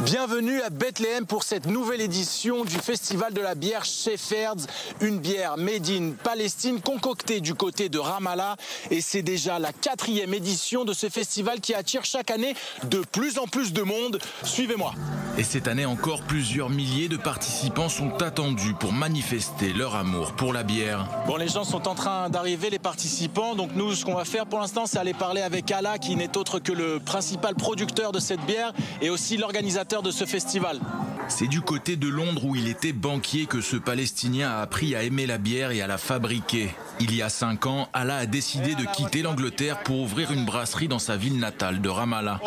Bienvenue à Bethléem pour cette nouvelle édition du festival de la bière Shepherd's, une bière made in Palestine concoctée du côté de Ramallah, et c'est déjà la 4e édition de ce festival qui attire chaque année de plus en plus de monde. Suivez-moi. Et cette année encore, plusieurs milliers de participants sont attendus pour manifester leur amour pour la bière. Bon, les gens sont en train d'arriver, les participants, donc nous ce qu'on va faire pour l'instant c'est aller parler avec Allah qui n'est autre que le principal producteur de cette bière et aussi l'organisateur de ce festival. C'est du côté de Londres où il était banquier que ce Palestinien a appris à aimer la bière et à la fabriquer. Il y a 5 ans, Allah a décidé de quitter l'Angleterre pour ouvrir une brasserie dans sa ville natale de Ramallah.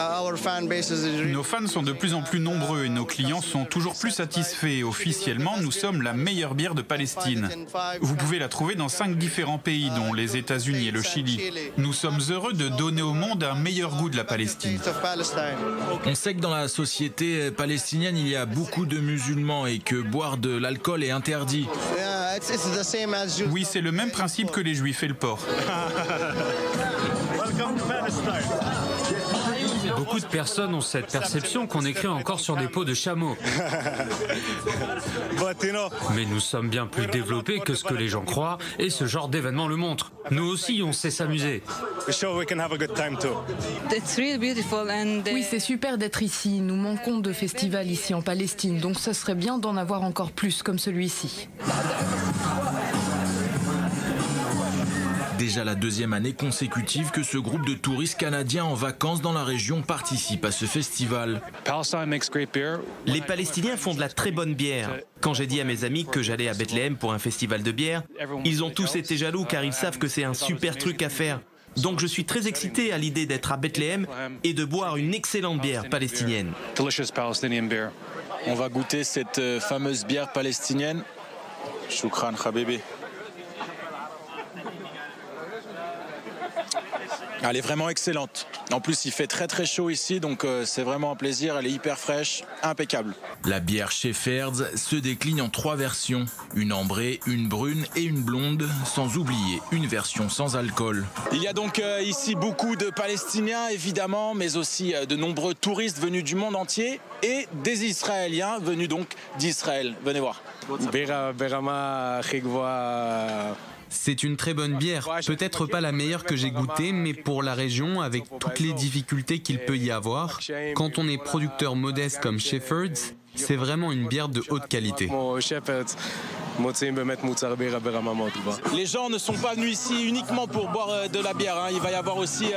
Nos fans sont de plus en plus nombreux et nos clients sont toujours plus satisfaits. Officiellement, nous sommes la meilleure bière de Palestine. Vous pouvez la trouver dans 5 différents pays, dont les États-Unis et le Chili. Nous sommes heureux de donner au monde un meilleur goût de la Palestine. On sait que dans la société palestinienne, il y a beaucoup de musulmans et que boire de l'alcool est interdit. Oui, c'est le même principe que les juifs et le porc. Beaucoup de personnes ont cette perception qu'on écrit encore sur des peaux de chameau. Mais nous sommes bien plus développés que ce que les gens croient et ce genre d'événement le montre. Nous aussi, on sait s'amuser. Oui, c'est super d'être ici. Nous manquons de festivals ici en Palestine, donc ce serait bien d'en avoir encore plus comme celui-ci. Déjà la 2e année consécutive que ce groupe de touristes canadiens en vacances dans la région participe à ce festival. Les Palestiniens font de la très bonne bière. Quand j'ai dit à mes amis que j'allais à Bethléem pour un festival de bière, ils ont tous été jaloux car ils savent que c'est un super truc à faire. Donc je suis très excité à l'idée d'être à Bethléem et de boire une excellente bière palestinienne. On va goûter cette fameuse bière palestinienne. Shukran Habibi. Elle est vraiment excellente. En plus, il fait très très chaud ici, donc c'est vraiment un plaisir. Elle est hyper fraîche, impeccable. La bière Shepherd's se décline en 3 versions. Une ambrée, une brune et une blonde, sans oublier une version sans alcool. Il y a donc ici beaucoup de Palestiniens, évidemment, mais aussi de nombreux touristes venus du monde entier et des Israéliens venus donc d'Israël. Venez voir. C'est une très bonne bière, peut-être pas la meilleure que j'ai goûtée, mais pour la région, avec toutes les difficultés qu'il peut y avoir, quand on est producteur modeste comme Shepherd's, c'est vraiment une bière de haute qualité. Les gens ne sont pas venus ici uniquement pour boire de la bière. Il va y avoir aussi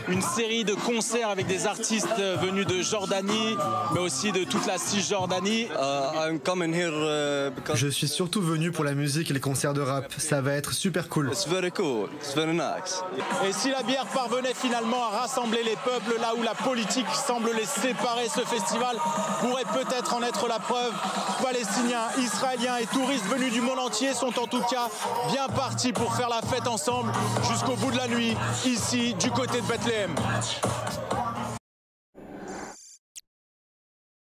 une série de concerts avec des artistes venus de Jordanie, mais aussi de toute la Cisjordanie. Je suis surtout venu pour la musique et les concerts de rap. Ça va être super cool. Et si la bière parvenait finalement à rassembler les peuples là où la politique semble les séparer, ce festival pourrait peut-être en être la preuve. Palestiniens, Israéliens et touristes venus du monde entier sont en tout cas bien partis pour faire la fête ensemble jusqu'au bout de la nuit, ici du côté de Bethléem.